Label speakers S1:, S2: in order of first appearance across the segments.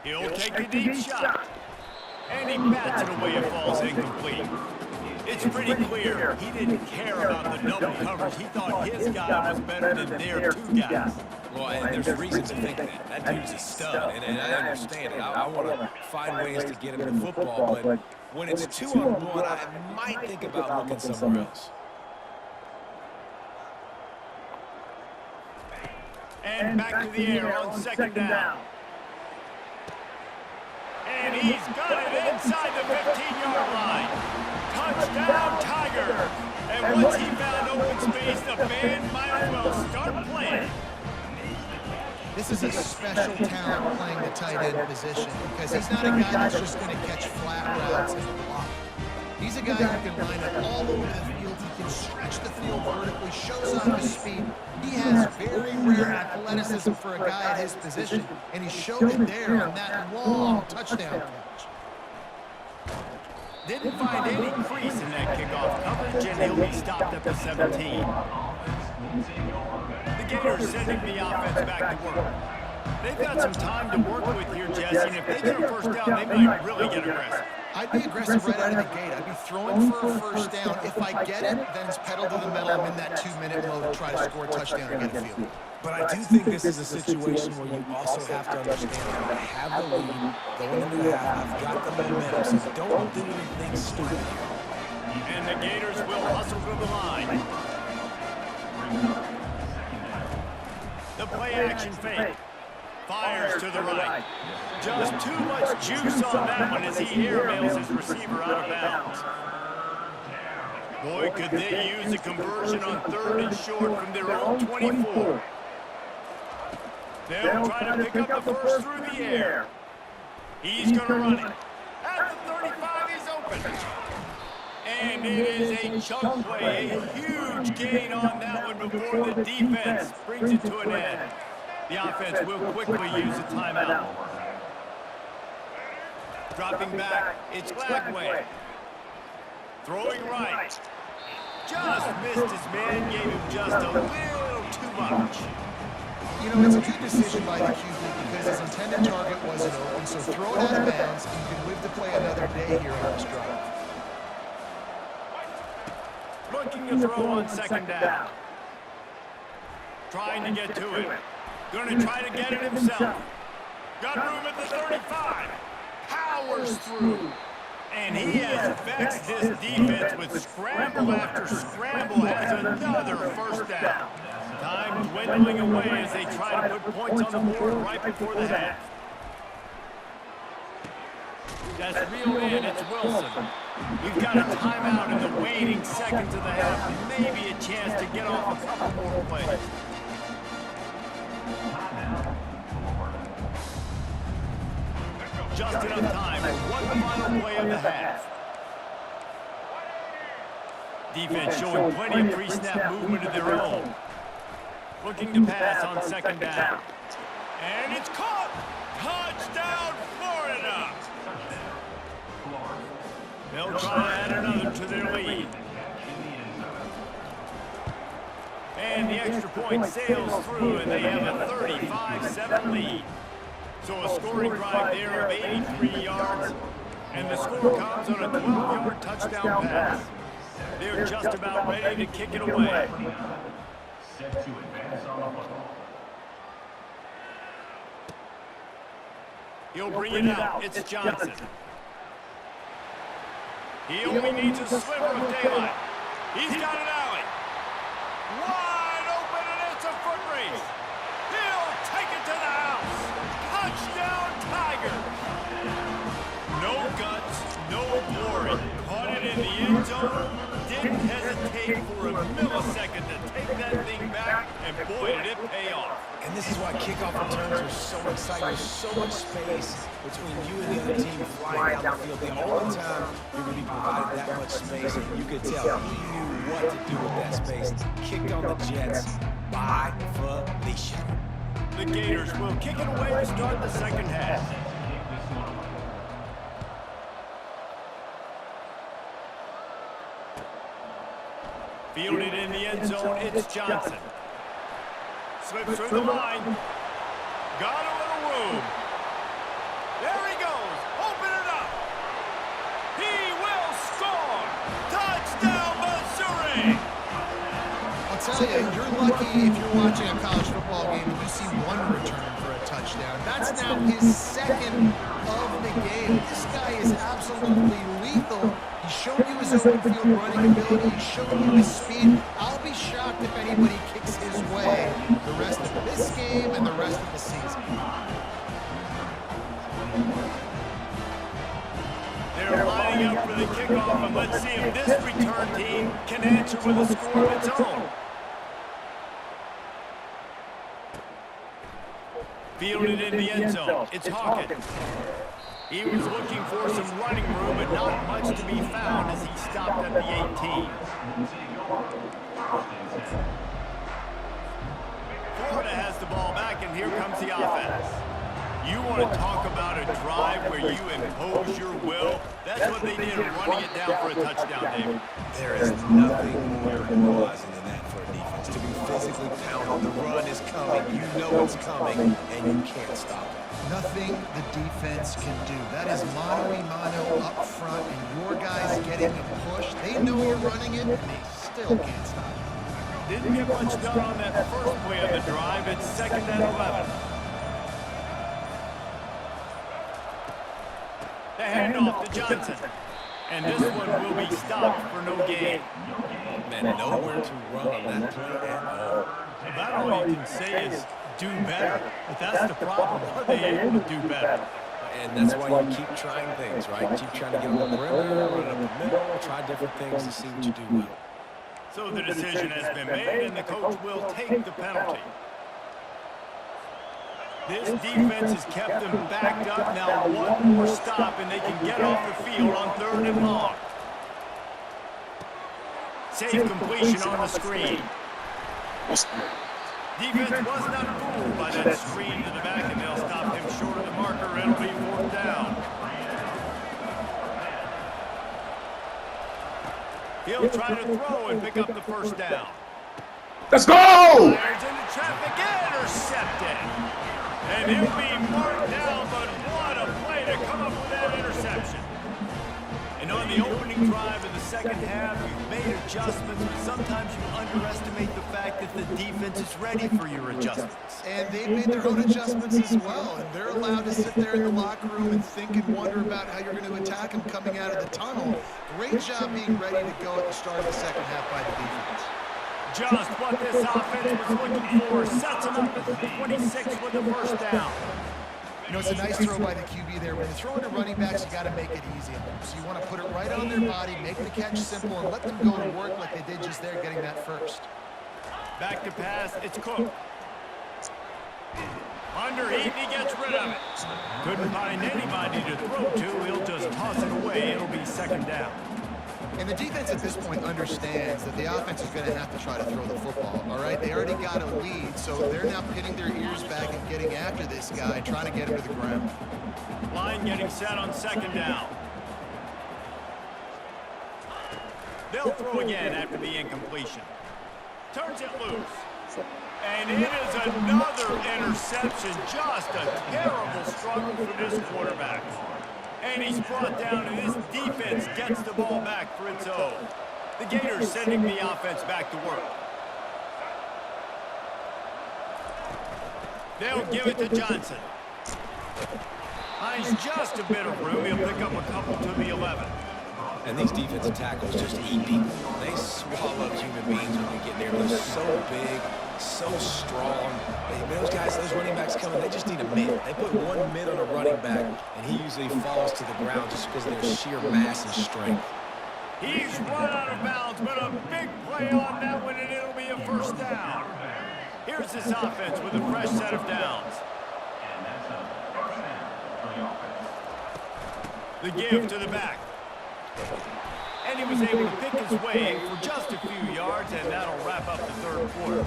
S1: He'll take a deep shot. And he bats it away. It falls incomplete. It's pretty clear he didn't care about the double coverage. He thought his guy was better than their two guys.
S2: Well, and there's reason to think that. That dude's a stud, and I understand it. I want to find ways to get him the football, but when it's 2-on-1, I might think about looking somewhere else.
S1: And back to the air on second down. And he's got it inside the 15-yard line. Touchdown, Tiger. And once he found open space, the band might as well start playing.
S3: This is a special talent playing the tight end position because he's not a guy that's just going to catch flat routes and block. He's a guy who can line up all over the field. He can stretch the field vertically, shows off his speed. He has very rare athleticism for a guy at his position, and he showed it there on that long touchdown catch.
S1: Didn't find any crease in that kickoff coverage, and he'll be stopped at the 17. The Gators sending the offense back to work. They've got some time to work with here, Jesse, and if they get a first down, they might really get aggressive.
S3: I'd be aggressive right out of the gate. I'd be throwing for a first down. If I get it, then it's pedal to the metal. I'm in that 2-minute mode to try to score a touchdown or get a field.
S2: But I do think this is a situation where you also have to understand that I have the lead going into the half. I've got the momentum, so don't do anything stupid here.
S1: And the Gators will hustle to the line. The play action fake. Fires to the right. Just too much juice on that one as he airmails his receiver out of bounds. Boy, could they use a conversion on 3rd and short from their own 24. They'll try to pick up the first through the air. He's going to run it. At the 35, he's open. And it is a chunk play, a huge gain on that one before the defense brings it to an end. The offense will quickly use a timeout. Dropping back, it's Lagway. Throwing right. Just missed his man, gave him just a little too much.
S3: You know, it's a good decision by the QB because his intended target wasn't open, so throw it out of bounds and you can live to play another day here on this drive.
S1: Looking to throw on second down. Trying to get to it. Going to try to get it himself. Got room at the 35. Powers through. And he has vexed this defense with scramble after scramble. Has another first down. Time dwindling away as they try to put points on the board right before the half. That's real in. It's Wilson. We've got a timeout in the waning seconds of the half. Maybe a chance to get off a couple more plays. Just enough time for one final play of the half. Defense showing plenty of pre-snap movement of their own. Looking to pass on second down. And it's caught! Touchdown, Florida! They'll try to add another to their lead. And the extra point sails through, and they have a 35-7 lead. So a scoring drive there of 83 yards, and the score comes on a 12-yard touchdown pass. They're just about ready to kick it away. He'll bring it out. It's Johnson. He only needs a sliver of daylight. He's got an alley. Wide open, and it's a foot race. He'll take it to the house. Touchdown, Tigers. No guts, no glory. Caught it in the end zone. Didn't hesitate for a millisecond to take that thing back, and boy, did it pay off.
S2: And this is why kickoff returns are so exciting. There's so much space between you and the other team flying down the field. The only time you're going to be provided that much space, and you could tell he knew what to do with that space. Kicked on the Jets by Felicia.
S1: The Gators will kick it away to start the second half. Fielded in the end zone, it's Johnson. Slips through the line. Got a little room.
S3: if you're watching a college football game and you see one return for a touchdown, that's now his second of the game. This guy is absolutely lethal. He's shown you his open field running ability. He's shown you his speed. I'll be shocked if anybody kicks his way the rest of this game and the rest of the season.
S1: They're lining up for the kickoff, and let's see if this return team can answer with a score of its own. Fielded in the end zone. It's Hawkins. He was looking for some running room, but not much to be found as he stopped at the 18. Florida has the ball back, and here comes the offense. You want to talk about a drive where you impose your will? That's what they did, running it down for a touchdown, David.
S2: There is nothing more demoralizing than that for a defense. To be physically pounded, the run is coming, you know it's coming, and you can't stop it.
S3: Nothing the defense can do. That is mano-a-mano up front, and your guys getting a push. They know you're running it, and they still can't stop it.
S1: Didn't get much done on that first play of the drive. It's 2nd and 11. The handoff to Johnson. And this one will be stopped for no gain.
S2: Man, nowhere to run on that play at all.
S1: About all you can say is do better. But that's the problem. Are they able to do better?
S2: And that's why you keep trying things, right? Keep trying to get on the perimeter, run up the middle, try different things to see what you do well.
S1: So the decision has been made, and the coach will take the penalty. This defense has kept them backed up. Now one more stop, and they can get off the field on 3rd and long. Safe completion on the screen. Defense was not fooled by that screen to the back, and they'll stop him short of the marker. It'll be 4th down. He'll try to throw and pick up the 1st down.
S4: Let's go!
S1: Fires into traffic, intercepted. And he'll be marked down, but what a play to come up with that interception. And on the opening drive of the 2nd half, you've made adjustments, but sometimes you underestimate the fact that the defense is ready for your adjustments.
S3: And they've made their own adjustments as well, and they're allowed to sit there in the locker room and think and wonder about how you're going to attack them coming out of the tunnel. Great job being ready to go at the start of the 2nd half by the defense.
S1: Just what this offense was looking for. Sets them up at the 26 with the 1st down.
S3: You know, it's a nice throw by the QB there. When you're throwing to running backs, you got to make it easy on them. So you want to put it right on their body, make the catch simple, and let them go to work like they did just there, getting that first.
S1: Back to pass, it's Cook. Underheat, he gets rid of it. Couldn't find anybody to throw to. He'll just toss it away. It'll be 2nd down.
S3: And the defense at this point understands that the offense is going to have to try to throw the football, all right? They already got a lead, so they're now pinning their ears back and getting after this guy, trying to get him to the ground.
S1: Line getting set on 2nd down. They'll throw again after the incompletion. Turns it loose. And it is another interception. Just a terrible struggle for this quarterback. And he's brought down, and his defense gets the ball back for its own. The Gators sending the offense back to work. They'll give it to Johnson. Finds just a bit of room. He'll pick up a couple to the 11.
S2: And these defensive tackles just eat people. They swallow human beings when you get there. They're so big, so strong. Those guys, those running backs coming, they just need a mid. They put one mid on a running back, and he usually falls to the ground just because of their sheer mass and strength.
S1: He's run out of bounds, but a big play on that one, and it'll be a 1st down. Here's this offense with a fresh set of downs. The give to the back. And he was able to pick his way for just a few yards, and that'll wrap up the 3rd quarter.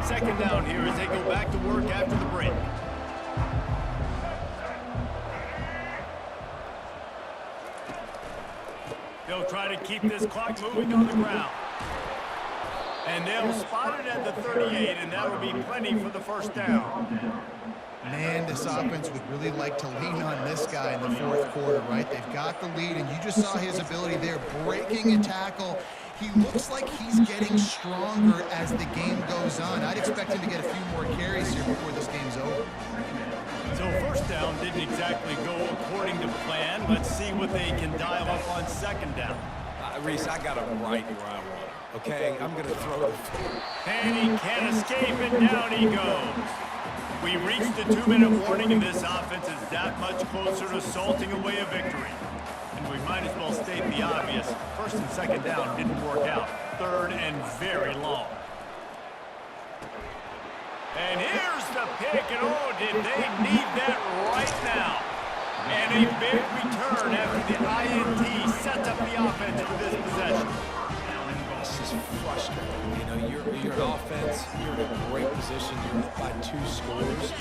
S1: Second down here as they go back to work after the break. They'll try to keep this clock moving on the ground. And they'll spot it at the 38, and that'll be plenty for the 1st down.
S3: Man, this offense would really like to lean on this guy in the fourth quarter, right? They've got the lead, and you just saw his ability there, breaking a tackle. He looks like he's getting stronger as the game goes on. I'd expect him to get a few more carries here before this game's over.
S1: So first down didn't exactly go according to plan. Let's see what they can dial up on second down.
S2: Reese, I got him right where I want him, okay? I'm going to throw it.
S1: And he can't escape, and down he goes. We reached the 2-minute warning, and this offense is that much closer to salting away a victory. And we might as well state the obvious. First and second down didn't work out. Third and very long. And here's the pick, and oh, did they need that right now. And a big return after the INT sets up the offense for this possession.
S2: This is frustrating. You know, you're an offense, you're in a great position, you're up by 2 scores.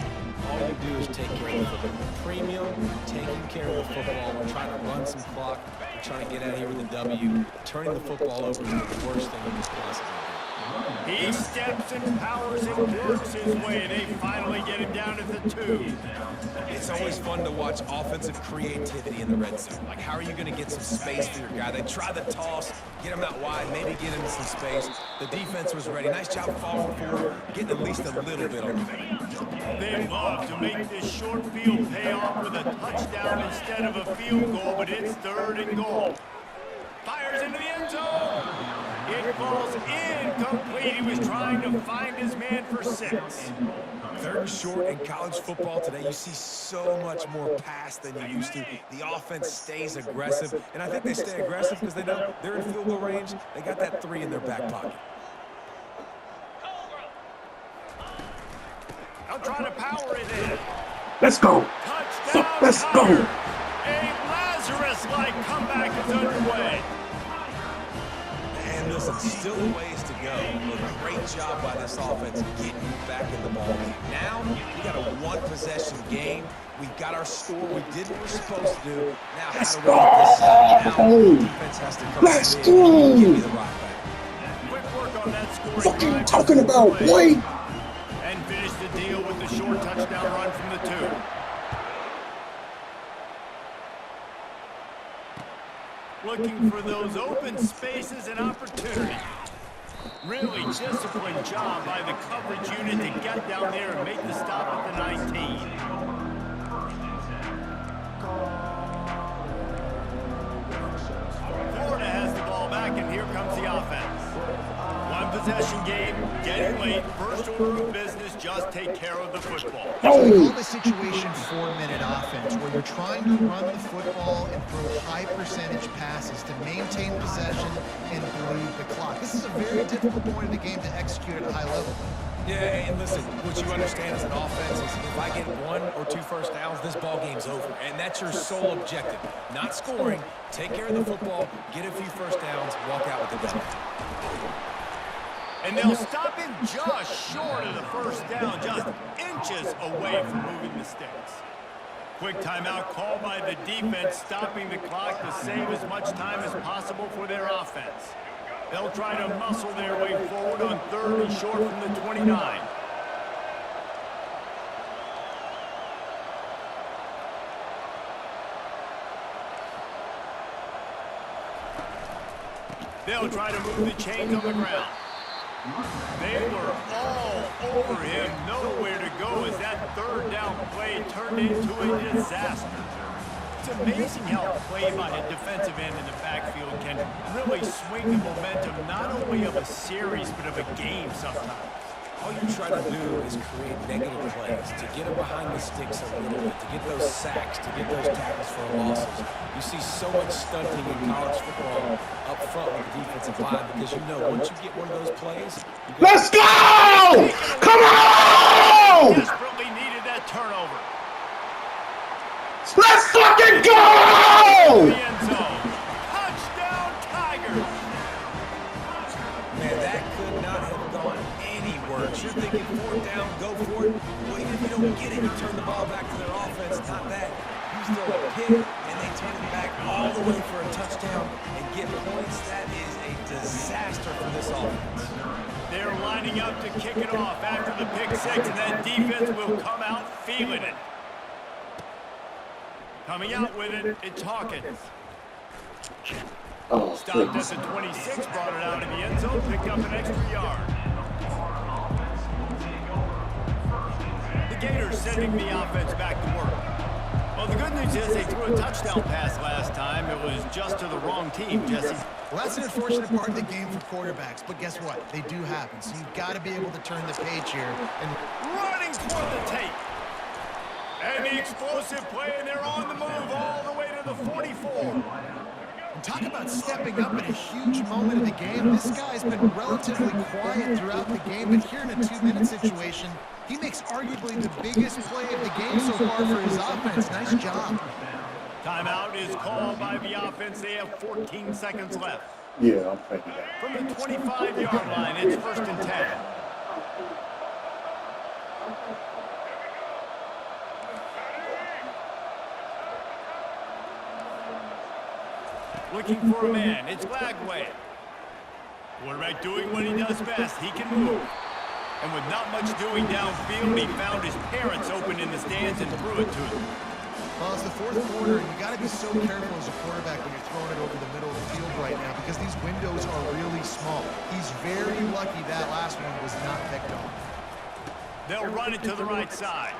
S2: All you do is take care of the football. Premium, taking care of the football. We're trying to run some clock. We're trying to get out of here with a W. Turning the football over is the worst thing we could possibly do.
S1: He steps and powers and works his way, and they finally get him down to the 2.
S2: It's always fun to watch offensive creativity in the red zone. Like, how are you going to get some space for your guy? They try the toss, get him out wide, maybe get him some space. The defense was ready. Nice job falling forward, getting at least a little bit on the field.
S1: They love to make this short field pay off with a touchdown instead of a field goal, but it's 3rd and goal. Fires into the end zone. It falls incomplete. He was trying to find his man for 6.
S2: 3rd and short in college football today. You see so much more pass than you used to. The offense stays aggressive, and I think they stay aggressive because they know they're in field goal range. They got that 3 in their back pocket.
S1: I'll try to power it in.
S4: Let's go.
S1: Touchdown,
S4: Let's
S1: Tiger.
S4: go.
S1: A Lazarus-like comeback is underway.
S2: And listen, still a ways to go. A great job by this offense getting back in the ball game. Now, we got a 1-possession game. We got our score. We did what we're supposed to do. Now, how do we get this out? Now, the defense has to come in and give me the rock back.
S1: Quick work on that scoring
S4: What are you
S1: drive.
S4: talking about, boy?
S1: And finish the deal with the short touchdown run from the 2. Looking for those open spaces and opportunity. Really disciplined job by the coverage unit to get down there and make the stop at the 19. Florida has the ball back, and here comes the offense. 1-possession game, getting late. First order of business, just take care of the football.
S3: We call this situation 4-minute offense, where you're trying to run the football and throw high-percentage passes to maintain possession and bleed the clock. This is a very difficult point of the game to execute at a high level.
S2: Yeah, and listen, what you understand as an offense is if I get 1 or 2 first downs, this ball game's over. And that's your sole objective. Not scoring, take care of the football, get a few first downs, walk out with the W.
S1: And they'll stop him just short of the first down, just inches away from moving the sticks. Quick timeout called by the defense, stopping the clock to save as much time as possible for their offense. They'll try to muscle their way forward on 3rd and short from the 29. They'll try to move the chains on the ground. They were all over him, nowhere to go as that 3rd down play turned into a disaster. It's amazing how a play by a defensive end in the backfield can really swing the momentum not only of a series but of a game sometimes.
S2: All you try to do is create negative plays, to get them behind the sticks a little bit, to get those sacks, to get those tackles for losses. You see so much stunting in college football up front with the defensive line because you know once you get one of those plays,
S4: Let's go! Come on!
S1: Desperately needed that turnover.
S4: Let's fucking go!
S1: The end zone. Touchdown, Tigers.
S2: man, that could not have gone any worse. You're thinking 4th down, go for it. Well, even if you don't get it, you turn the ball back to their offense. Not that. You throw a pick, and they turn it back all the way for a touchdown and get points. That is a disaster for this offense.
S1: They're lining up to kick it off after the pick and 6, and that defense will come out feeling it. Coming out with it, it's Hawkins.
S4: Oh,
S1: Stopped
S4: please.
S1: at the 26, brought it out in the end zone, picked up an extra yard. The Gators sending the offense back to work. Well, the good news is they threw a touchdown pass last time. It was just to the wrong team, Jesse.
S3: Well, that's an unfortunate part of the game for quarterbacks, but guess what? They do happen, so you've got to be able to turn the page here. And
S1: Running toward the tape. And the explosive play, and they're on the move all the way to the 44.
S3: talk about stepping up in a huge moment of the game. This guy's been relatively quiet throughout the game, but here in a 2-minute situation, he makes arguably the biggest play of the game so far for his offense. Nice job.
S1: Timeout is called by the offense. They have 14 seconds left.
S4: Yeah, I'm taking that.
S1: From the 25-yard line, it's 1st and 10. Looking for a man, it's Lagway. Quarterback doing what he does best, he can move. And with not much doing downfield, he found his parents open in the stands and threw it to them.
S3: Well, it's the fourth quarter, and you got to be so careful as a quarterback when you're throwing it over the middle of the field right now because these windows are really small. He's very lucky that last one was not picked off.
S1: They'll run it to the right side.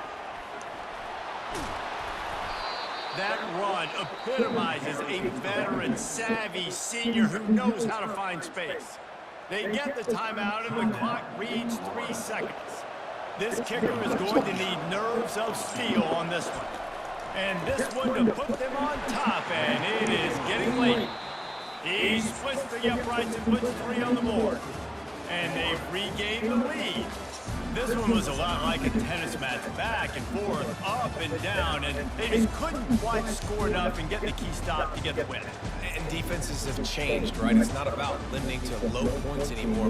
S1: That run epitomizes a veteran, savvy senior who knows how to find space. They get the timeout, and the clock reads 3 seconds. This kicker is going to need nerves of steel on this one. And this one to put them on top, and it is getting late. He splits the uprights and puts 3 on the board. And they've regained the lead. This one was a lot like a tennis match, back and forth, up and down, and they just couldn't quite score enough and get the key stop to get the win.
S2: And defenses have changed, right? It's not about limiting to low points anymore.